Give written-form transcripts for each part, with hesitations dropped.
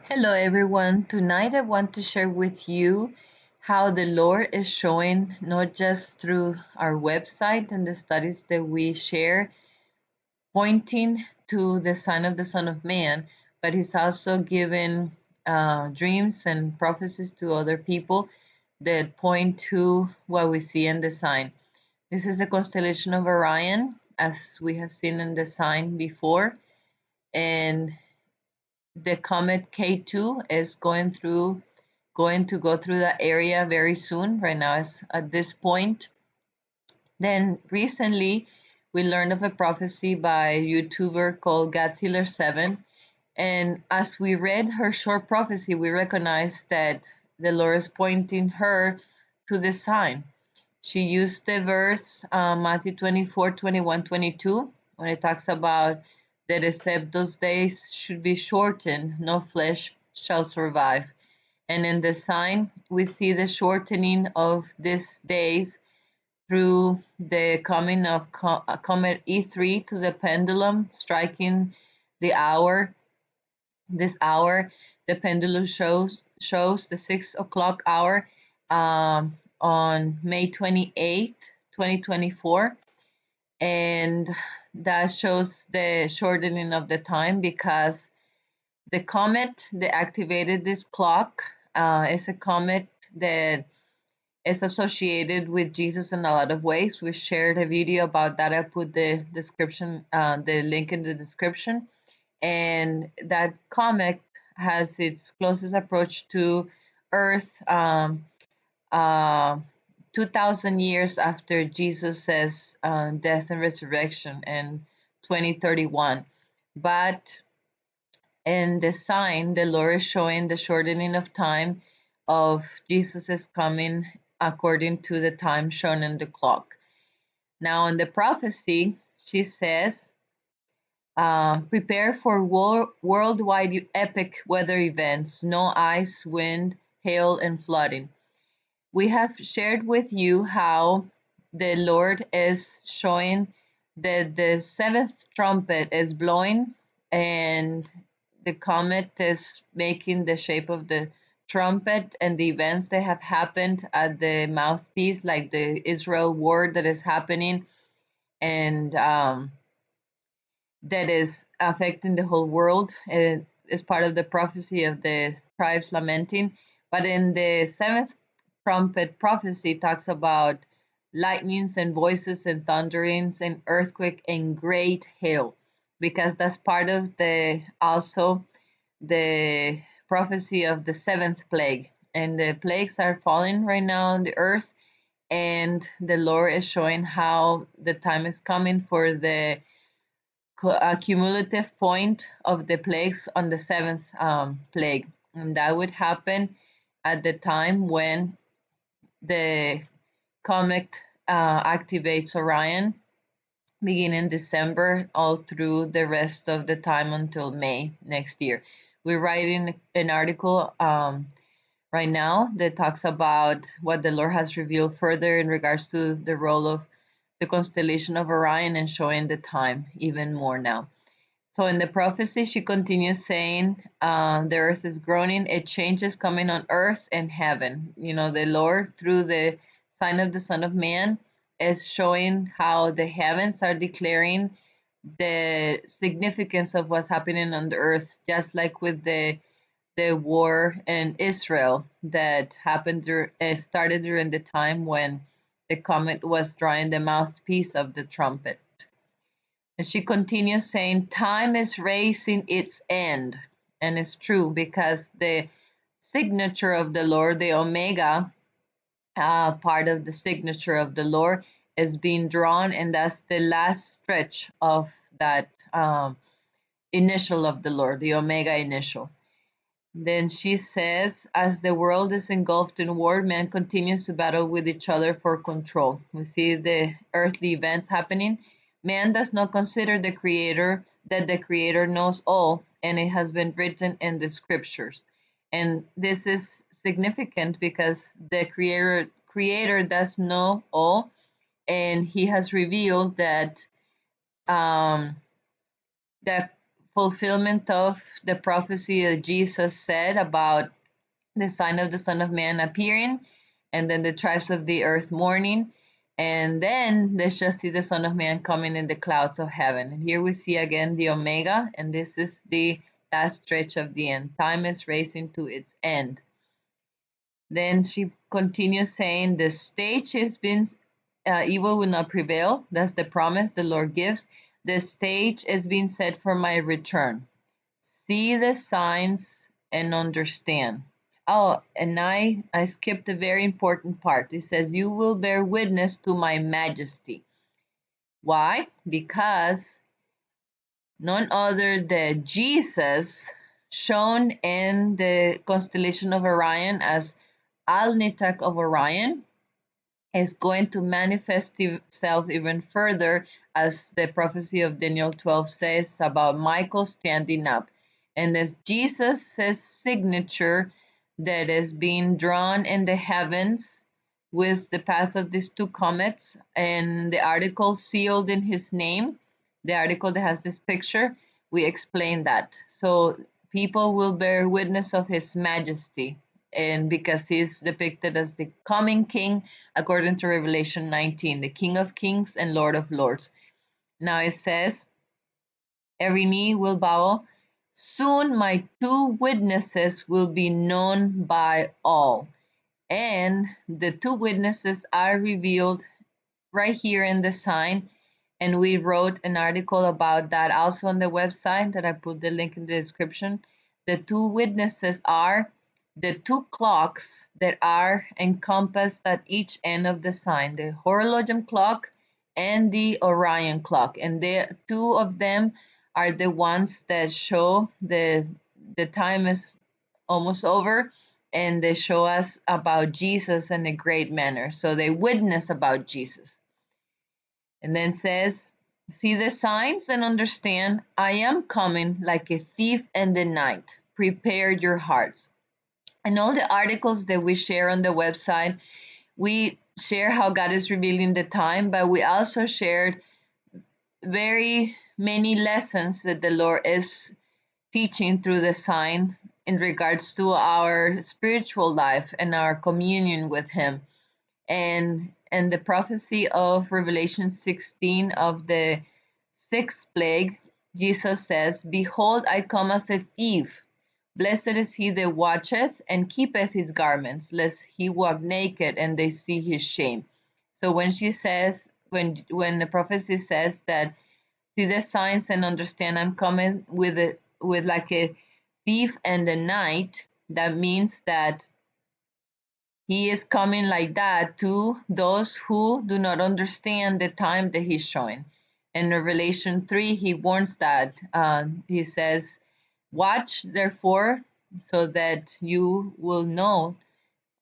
Hello, everyone. Tonight I want to share with you how the Lord is showing, not just through our website and the studies that we share, pointing to the sign of the Son of Man, but He's also given dreams and prophecies to other people that point to what we see in the sign. This is the constellation of Orion, as we have seen in the sign before, and the comet K2 is going to go through that area very soon. Right now it's at this point. Then recently we learned of a prophecy by a YouTuber called Godzilla7. And as we read her short prophecy, we recognized that the Lord is pointing her to the sign. She used the verse Matthew 24:21-22 when it talks about that except those days should be shortened, no flesh shall survive. And in the sign, we see the shortening of these days through the coming of comet E3 to the pendulum, striking the hour. This hour, the pendulum shows the 6 o'clock hour on May 28th, 2024, and that shows the shortening of the time because the comet that activated this clock is a comet that is associated with Jesus in a lot of ways. We shared a video about that. I'll put the link in the description. And that comet has its closest approach to Earth uh, 2,000 years after Jesus' death and resurrection in 2031. But in the sign, the Lord is showing the shortening of time of Jesus' coming according to the time shown in the clock. Now, in the prophecy, she says, prepare for worldwide epic weather events, snow, ice, wind, hail, and flooding. We have shared with you how the Lord is showing that the seventh trumpet is blowing and the comet is making the shape of the trumpet, and the events that have happened at the mouthpiece, like the Israel war that is happening and that is affecting the whole world. It is part of the prophecy of the tribes lamenting. But in the seventh trumpet prophecy, it talks about lightnings and voices and thunderings and earthquake and great hail, because that's part of the also the prophecy of the seventh plague. And the plagues are falling right now on the earth, and the Lord is showing how the time is coming for the cumulative point of the plagues on the seventh plague. And that would happen at the time when the comet activates Orion, beginning December, all through the rest of the time until May next year. We're writing an article right now that talks about what the Lord has revealed further in regards to the role of the constellation of Orion and showing the time even more now. So in the prophecy, she continues saying, the earth is groaning, a change is coming on earth and heaven. You know, the Lord, through the sign of the Son of Man, is showing how the heavens are declaring the significance of what's happening on the earth, just like with the war in Israel that happened started during the time when the comet was drawing the mouthpiece of the trumpet. And she continues saying, time is racing its end. And it's true because the signature of the Lord, the Omega, part of the signature of the Lord, is being drawn, and that's the last stretch of that initial of the Lord, the Omega initial. Then she says, as the world is engulfed in war, man continues to battle with each other for control. We see the earthly events happening. Man does not consider the Creator, that the Creator knows all, and it has been written in the scriptures. And this is significant because the Creator does know all, and He has revealed that um, that fulfillment of the prophecy that Jesus said about the sign of the Son of Man appearing, and then the tribes of the earth mourning, and then they shall see the Son of Man coming in the clouds of heaven. And here we see again the Omega, and this is the last stretch of the end. Time is racing to its end. Then she continues saying, the stage has been, evil will not prevail. That's the promise the Lord gives. The stage is being set for my return. See the signs and understand. Oh, and I skipped a very important part. It says, you will bear witness to my majesty. Why? Because none other than Jesus, shown in the constellation of Orion as Al-Nitak of Orion, is going to manifest itself even further, as the prophecy of Daniel 12 says about Michael standing up. And as Jesus' signature that is being drawn in the heavens with the path of these two comets, and the article sealed in his name, the article that has this picture, we explain that. So people will bear witness of his majesty, and because he's depicted as the coming king according to Revelation 19, the King of Kings and Lord of Lords. Now it says, every knee will bow. Soon my two witnesses will be known by all. And the two witnesses are revealed right here in the sign. And we wrote an article about that also on the website that I put the link in the description. The two witnesses are the two clocks that are encompassed at each end of the sign, the horologium clock and the Orion clock. And the two of them are the ones that show the time is almost over, and they show us about Jesus in a great manner. So they witness about Jesus. And then says, see the signs and understand, I am coming like a thief in the night. Prepare your hearts. And all the articles that we share on the website, we share how God is revealing the time, but we also shared very many lessons that the Lord is teaching through the sign in regards to our spiritual life and our communion with Him. And the prophecy of Revelation 16 of the sixth plague, Jesus says, behold, I come as a thief. Blessed is he that watcheth and keepeth his garments, lest he walk naked and they see his shame. So when she says, when the prophecy says that, see the signs and understand I'm coming with like a thief in the night, that means that he is coming like that to those who do not understand the time that he's showing. In Revelation 3, he warns that. He says, watch, therefore, so that you will know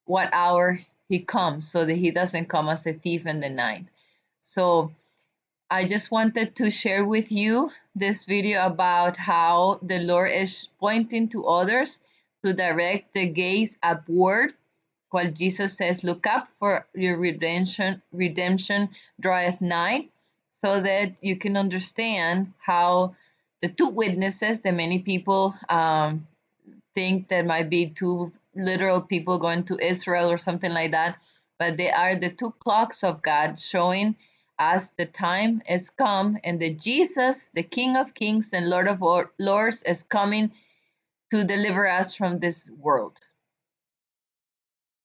what hour he comes, so that he doesn't come as a thief in the night. So I just wanted to share with you this video about how the Lord is pointing to others to direct the gaze upward, while Jesus says, look up, for your redemption draweth nigh, so that you can understand how the two witnesses that many people think that might be two literal people going to Israel or something like that, but they are the two clocks of God showing us the time is come, and that Jesus, the King of Kings and Lord of Lords, is coming to deliver us from this world.